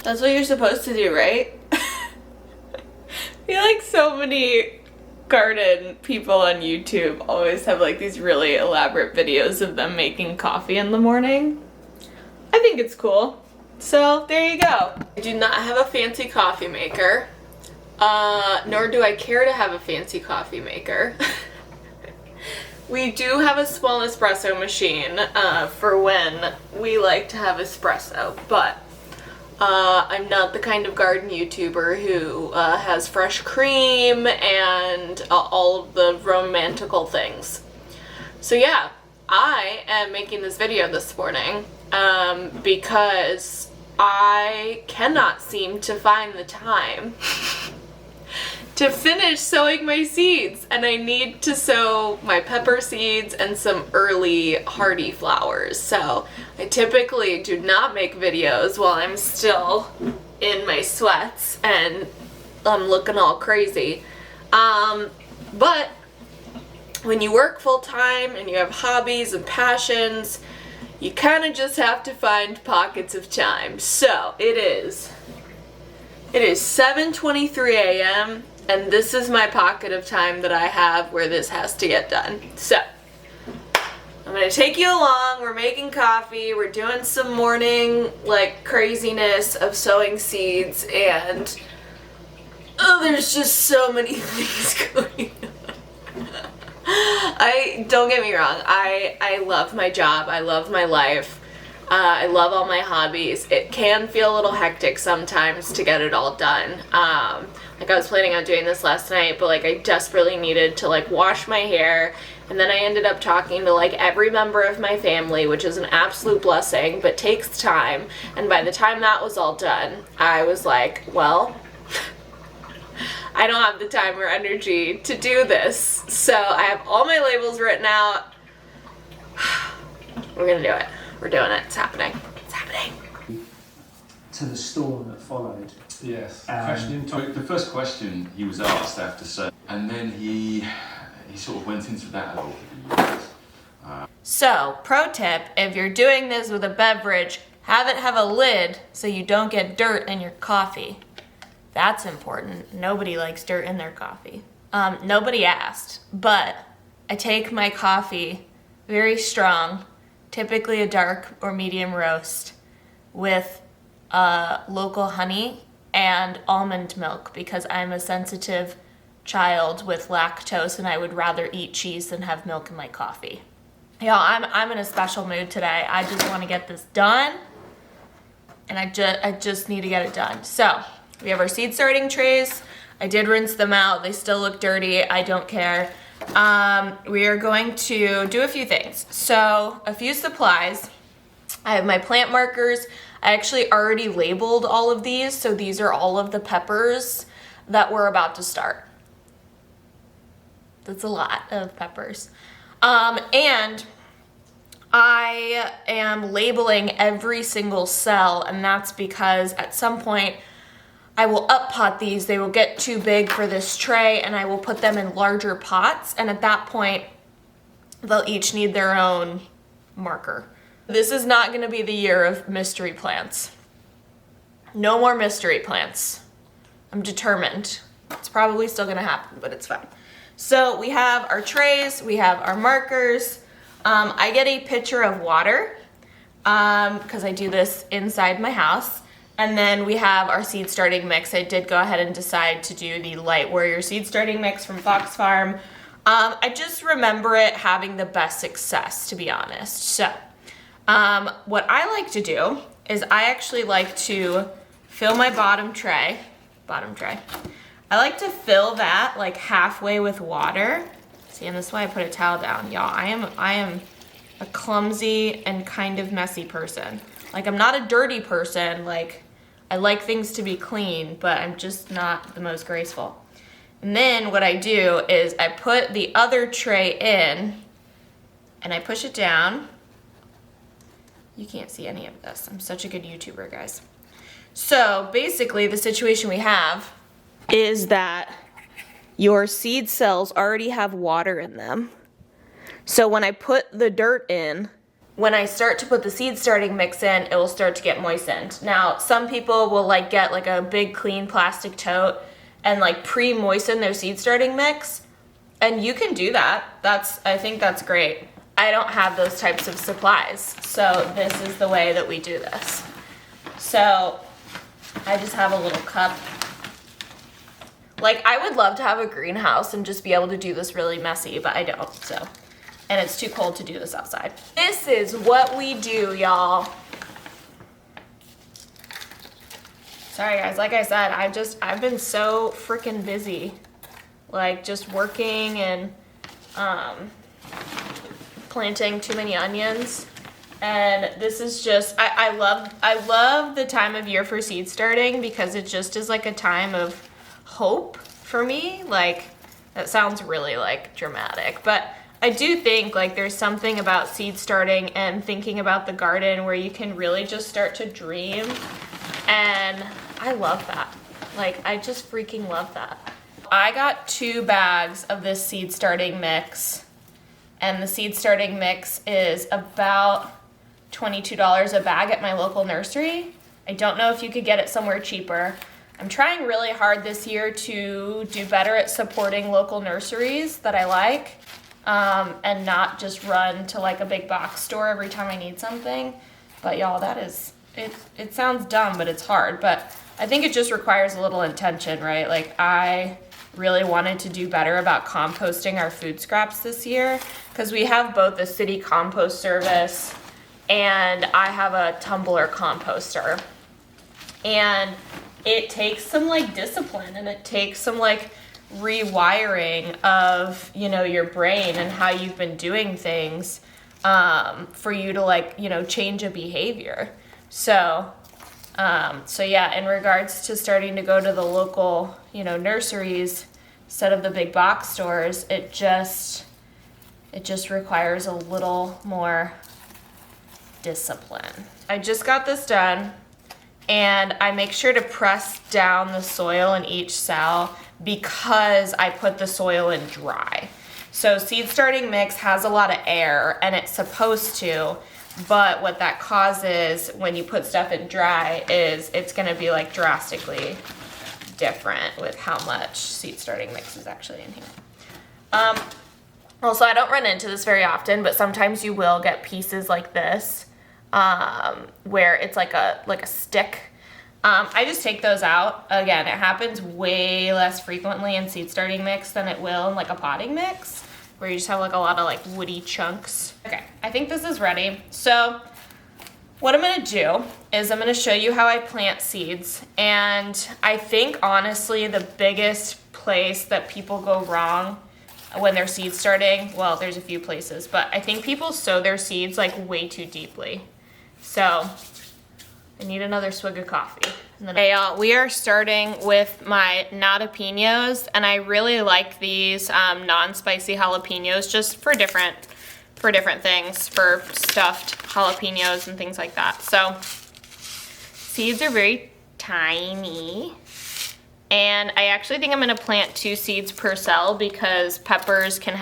That's what you're supposed to do, right? I feel like so many garden people on YouTube always have like these really elaborate videos of them making coffee in the morning. I think it's cool. So there you go. I do not have a fancy coffee maker, nor do I care to have a fancy coffee maker. We do have a small espresso machine for when we like to have espresso, but I'm not the kind of garden YouTuber who has fresh cream and all of the romantical things. So yeah, I am making this video this morning because I cannot seem to find the time to finish sowing my seeds, and I need to sow my pepper seeds and some early hardy flowers. So I typically do not make videos while I'm still in my sweats and I'm looking all crazy. But when you work full time and you have hobbies and passions, you kind of just have to find pockets of time. So it is 7:23 a.m. and this is my pocket of time that I have where this has to get done. So I'm gonna take you along. We're making coffee. We're doing some morning like craziness of sowing seeds, and there's just so many things going on. Don't get me wrong. I love my job. I love my life. I love all my hobbies. It can feel a little hectic sometimes to get it all done. Like I was planning on doing this last night, but like I desperately needed to like wash my hair, and then I ended up talking to like every member of my family, which is an absolute blessing, but takes time. And by the time that was all done, I was like, well, I don't have the time or energy to do this. So I have all my labels written out. We're gonna do it. We're doing it. It's happening. It's happening. To the storm that followed. Yes. The first question he was asked, I have to say, and then he sort of went into that a little bit. So, pro tip, if you're doing this with a beverage, have it have a lid so you don't get dirt in your coffee. That's important. Nobody likes dirt in their coffee. Nobody asked, but I take my coffee very strong, typically a dark or medium roast, with local honey and almond milk because I'm a sensitive child with lactose and I would rather eat cheese than have milk in my coffee. Y'all, I'm in a special mood today. I just want to get this done, and I just need to get it done. So we have our seed starting trays. I did rinse them out. They still look dirty. I don't care. We are going to do a few things. So a few supplies. I have my plant markers. I actually already labeled all of these. So these are all of the peppers that we're about to start. That's a lot of peppers. And I am labeling every single cell, and that's because at some point I will up pot these. They will get too big for this tray, and I will put them in larger pots, and at that point they'll each need their own marker. This is not going to be the year of mystery plants. No more mystery plants. I'm determined. It's probably still going to happen, but it's fine. So we have our trays, we have our markers. I get a pitcher of water because I do this inside my house. And then we have our seed starting mix. I did go ahead and decide to do the Light Warrior seed starting mix from Fox Farm. I just remember it having the best success, to be honest. So what I like to do is I actually like to fill my bottom tray. I like to fill that like halfway with water. See, and this is why I put a towel down. Y'all, I am a clumsy and kind of messy person. Like, I'm not a dirty person. Like, I like things to be clean, but I'm just not the most graceful. And then what I do is I put the other tray in and I push it down. You can't see any of this. I'm such a good YouTuber, guys. So basically the situation we have is that your seed cells already have water in them. So when I put the dirt in, when I start to put the seed starting mix in, it will start to get moistened. Now, some people will like get like a big clean plastic tote and like pre-moisten their seed starting mix. And you can do that. I think that's great. I don't have those types of supplies. So this is the way that we do this. So I just have a little cup. Like, I would love to have a greenhouse and just be able to do this really messy, but I don't, so. And it's too cold to do this outside. This is what we do, y'all. Sorry guys, like I said, I've been so freaking busy. Like, just working and planting too many onions. And this is just, I love the time of year for seed starting because it just is like a time of hope for me. Like, that sounds really like dramatic, but I do think like there's something about seed starting and thinking about the garden where you can really just start to dream. And I love that. Like, I just freaking love that. I got 2 bags of this seed starting mix, and the seed starting mix is about $22 a bag at my local nursery. I don't know if you could get it somewhere cheaper. I'm trying really hard this year to do better at supporting local nurseries that I like, and not just run to like a big box store every time I need something. But y'all, that is, it sounds dumb, but it's hard. But I think it just requires a little intention, right? Like, I really wanted to do better about composting our food scraps this year because we have both a city compost service and I have a tumbler composter. And it takes some like discipline and it takes some like rewiring of, you know, your brain and how you've been doing things, for you to like, you know, change a behavior. So yeah, in regards to starting to go to the local, you know, nurseries instead of the big box stores, it just requires a little more discipline. I just got this done, and I make sure to press down the soil in each cell because I put the soil in dry. So seed starting mix has a lot of air, and it's supposed to, but what that causes when you put stuff in dry is it's gonna be like drastically different with how much seed starting mix is actually in here. Also, I don't run into this very often, but sometimes you will get pieces like this, where it's like a stick. I just take those out. Again, it happens way less frequently in seed starting mix than it will in like a potting mix, where you just have like a lot of like woody chunks. Okay, I think this is ready. So what I'm gonna do is I'm gonna show you how I plant seeds. And I think honestly the biggest place that people go wrong when they're seed starting, well, there's a few places, but I think people sow their seeds like way too deeply. So I need another swig of coffee. Hey y'all, we are starting with my jalapenos, and I really like these non-spicy jalapenos just for different things, for stuffed jalapenos and things like that. So seeds are very tiny, and I actually think I'm gonna plant 2 seeds per cell because peppers can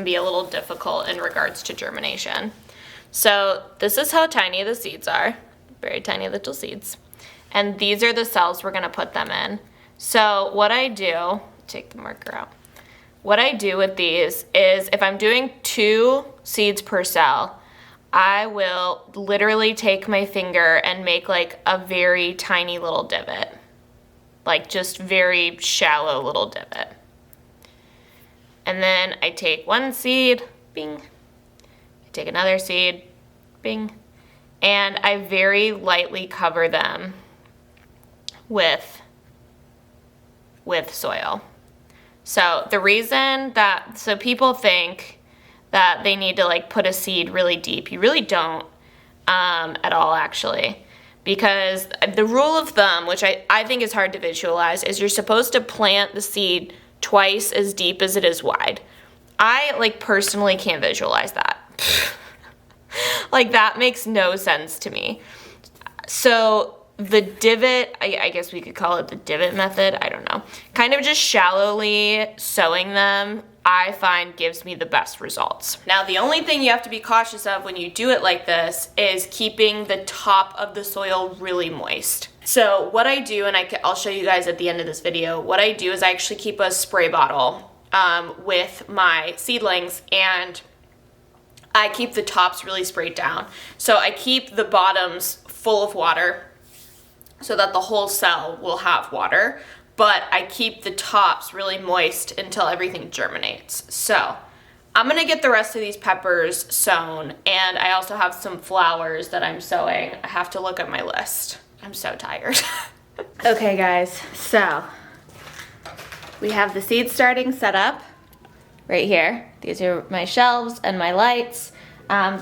be a little difficult in regards to germination. So this is how tiny the seeds are. Very tiny little seeds. And these are the cells we're gonna put them in. So what I do, take the marker out. What I do with these is if I'm doing 2 seeds per cell, I will literally take my finger and make like a very tiny little divot. Like just very shallow little divot. And then I take 1 seed, bing. I take another seed, bing. And I very lightly cover them with soil. So the reason that, so people think that they need to like put a seed really deep. You really don't at all actually. Because the rule of thumb, which I think is hard to visualize, is you're supposed to plant the seed twice as deep as it is wide. I like personally can't visualize that. Like that makes no sense to me. So the divot, I guess we could call it the divot method, I don't know. Kind of just shallowly sowing them, I find gives me the best results. Now, the only thing you have to be cautious of when you do it like this is keeping the top of the soil really moist. So what I do, and I'll show you guys at the end of this video, what I do is I actually keep a spray bottle with my seedlings, and I keep the tops really sprayed down. So I keep the bottoms full of water so that the whole cell will have water, but I keep the tops really moist until everything germinates. So I'm gonna get the rest of these peppers sown, and I also have some flowers that I'm sowing. I have to look at my list. I'm so tired. Okay guys, so we have the seed starting set up right here. These are my shelves and my lights.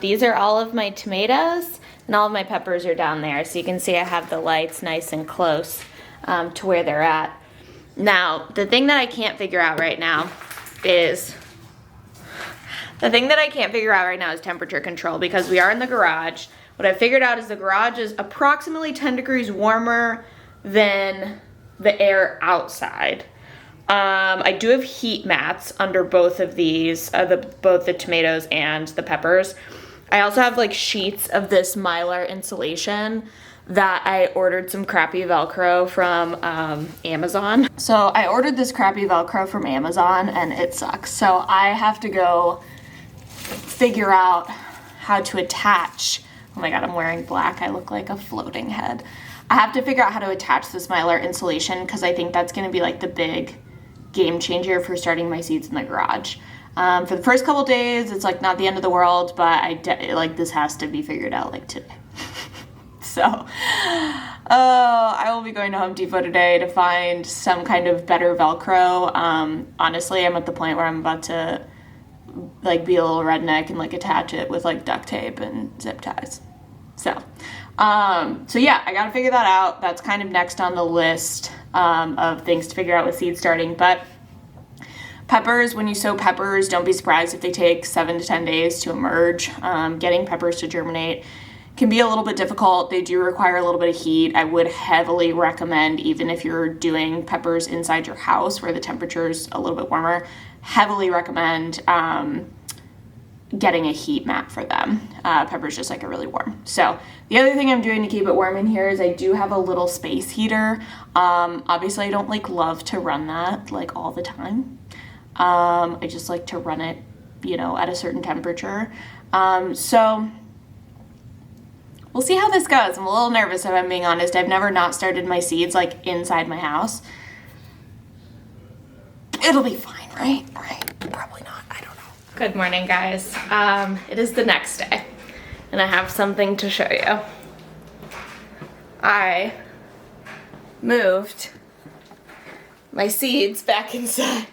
These are all of my tomatoes, and all of my peppers are down there. So you can see I have the lights nice and close to where they're at. Now, the thing that I can't figure out right now is temperature control, because we are in the garage. What I figured out is the garage is approximately 10 degrees warmer than the air outside. I do have heat mats under both of these, both the tomatoes and the peppers. I also have like sheets of this Mylar insulation that I ordered some crappy Velcro from Amazon. So I ordered this crappy Velcro from Amazon and it sucks. So I have to go figure out how to attach. Oh my God, I'm wearing black. I look like a floating head. I have to figure out how to attach this Mylar insulation, because I think that's gonna be like the big game changer for starting my seeds in the garage. For the first couple days, it's like not the end of the world, but this has to be figured out like today. So, I will be going to Home Depot today to find some kind of better Velcro. Honestly, I'm at the point where I'm about to like be a little redneck and like attach it with like duct tape and zip ties. So yeah, I gotta figure that out. That's kind of next on the list of things to figure out with seed starting. But peppers, when you sow peppers, don't be surprised if they take 7 to 10 days to emerge. Getting peppers to germinate can be a little bit difficult. They do require a little bit of heat. I would heavily recommend, even if you're doing peppers inside your house where the temperature's a little bit warmer, heavily recommend getting a heat mat for them. Peppers just like it really warm. So the other thing I'm doing to keep it warm in here is I do have a little space heater. Obviously I don't like love to run that like all the time. I just like to run it, at a certain temperature. So we'll see how this goes. I'm a little nervous, if I'm being honest. I've never not started my seeds like inside my house. It'll be fine, right? Probably not. I don't know. Good morning, guys. It is the next day, and I have something to show you. I moved my seeds back inside.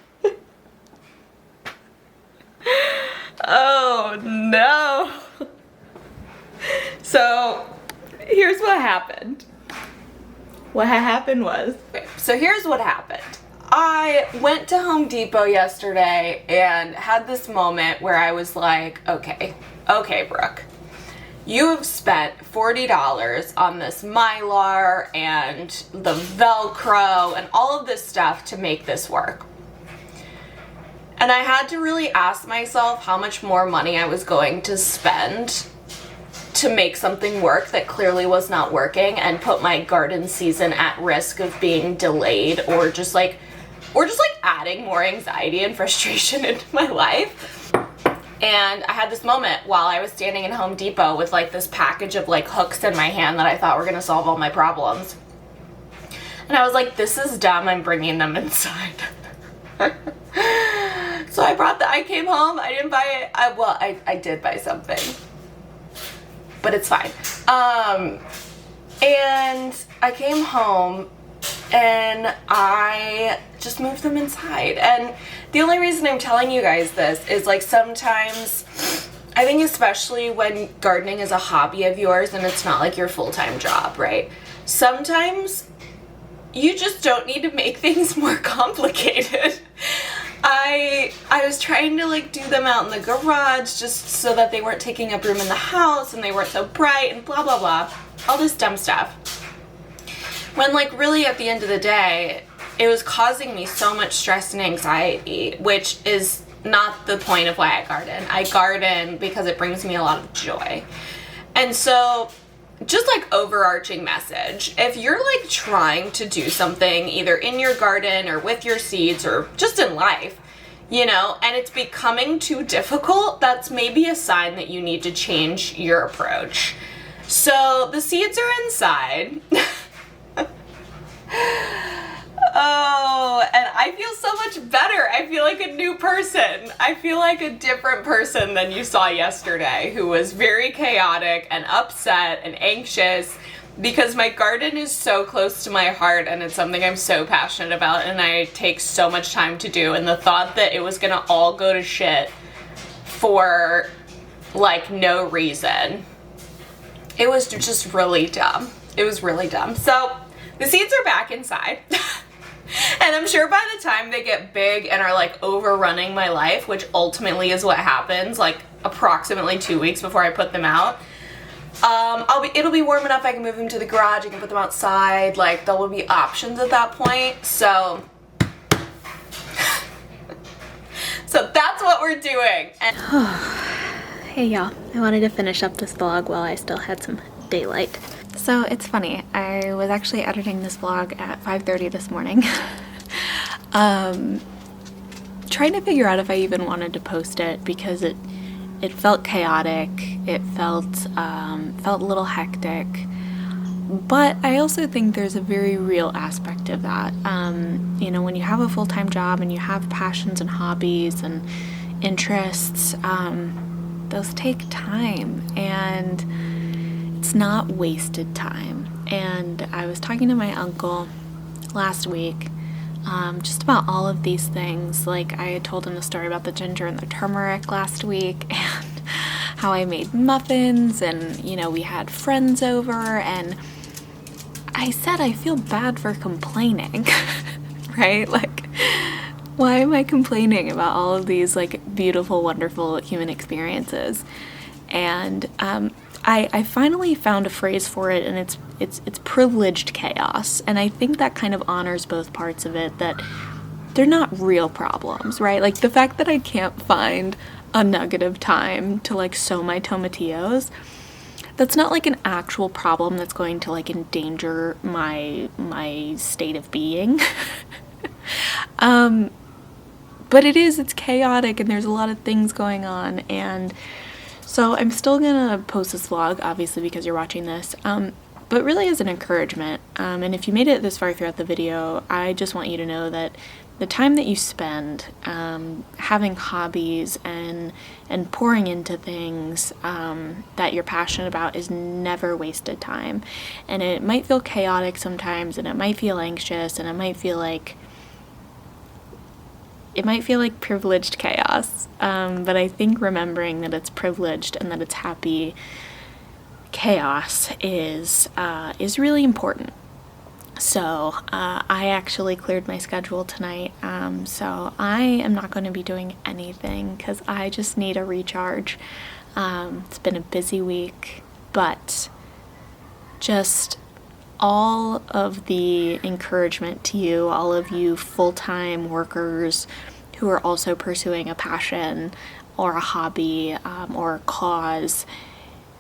Oh no. So here's what happened. So here's what happened. I went to Home Depot yesterday and had this moment where I was like, okay, Brooke, you have spent $40 on this Mylar and the Velcro and all of this stuff to make this work. And I had to really ask myself how much more money I was going to spend to make something work that clearly was not working, and put my garden season at risk of being delayed, or just like adding more anxiety and frustration into my life. And I had this moment while I was standing in Home Depot with like this package of like hooks in my hand that I thought were gonna solve all my problems. And I was like, this is dumb, I'm bringing them inside. So I came home, I didn't buy it. I did buy something, but it's fine. And I came home and I just moved them inside. And the only reason I'm telling you guys this is like sometimes, I think especially when gardening is a hobby of yours and it's not like your full-time job, right? Sometimes you just don't need to make things more complicated. I was trying to like do them out in the garage just so that they weren't taking up room in the house and they weren't so bright and blah blah blah, all this dumb stuff. When like really at the end of the day, it was causing me so much stress and anxiety, which is not the point of why I garden. I garden because it brings me a lot of joy. And so just like overarching message, if you're like trying to do something either in your garden or with your seeds or just in life, you know, and it's becoming too difficult, that's maybe a sign that you need to change your approach. So the seeds are inside. Oh, and I feel so much better. I feel like a new person. I feel like a different person than you saw yesterday, who was very chaotic and upset and anxious because my garden is so close to my heart and it's something I'm so passionate about and I take so much time to do. And the thought that it was gonna all go to shit for like no reason, it was just really dumb. It was really dumb. So the seeds are back inside. And I'm sure by the time they get big and are like overrunning my life, which ultimately is what happens, like approximately 2 weeks before I put them out, it'll be warm enough I can move them to the garage, I can put them outside, like there will be options at that point. So that's what we're doing. And Hey y'all, I wanted to finish up this vlog while I still had some daylight. So it's funny, I was actually editing this vlog at 5:30 this morning. Trying to figure out if I even wanted to post it because it felt chaotic, it felt a little hectic, but I also think there's a very real aspect of that. You know, when you have a full-time job and you have passions and hobbies and interests, those take time and it's not wasted time. And I was talking to my uncle last week just about all of these things. Like I had told him the story about the ginger and the turmeric last week and how I made muffins and, you know, we had friends over and I said I feel bad for complaining, right? Like, why am I complaining about all of these like beautiful, wonderful human experiences? And I finally found a phrase for it, and it's privileged chaos. And I think that kind of honors both parts of it, that they're not real problems, right? Like the fact that I can't find a nugget of time to like sow my tomatillos, that's not like an actual problem that's going to like endanger my state of being. But it's chaotic and there's a lot of things going on, and so I'm still gonna post this vlog, obviously, because you're watching this, but really as an encouragement. And if you made it this far throughout the video, I just want you to know that the time that you spend having hobbies and pouring into things that you're passionate about is never wasted time. And it might feel chaotic sometimes, and it might feel anxious, and it might feel like privileged chaos, but I think remembering that it's privileged and that it's happy chaos is really important. So I actually cleared my schedule tonight, so I am not going to be doing anything because I just need a recharge. It's been a busy week, but just all of the encouragement to you, all of you full-time workers who are also pursuing a passion or a hobby or a cause,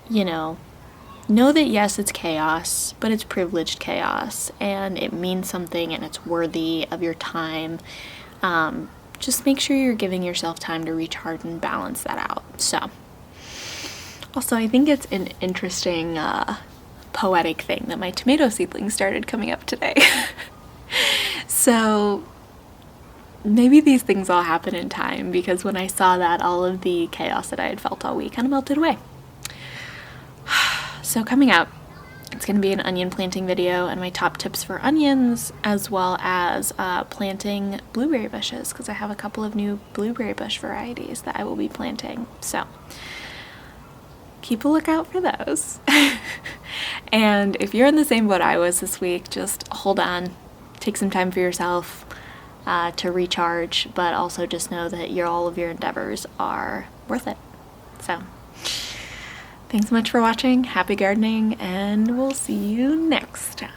you know that yes, it's chaos, but it's privileged chaos and it means something and it's worthy of your time. Just make sure you're giving yourself time to recharge and balance that out. So, also I think it's an interesting poetic thing that my tomato seedlings started coming up today. So maybe these things all happen in time, because when I saw that, all of the chaos that I had felt all week kind of melted away. So coming up, it's going to be an onion planting video and my top tips for onions, as well as planting blueberry bushes, because I have a couple of new blueberry bush varieties that I will be planting. So keep a lookout for those. And if you're in the same boat I was this week, just hold on, take some time for yourself to recharge, but also just know that all of your endeavors are worth it. So thanks so much for watching, happy gardening, and we'll see you next time.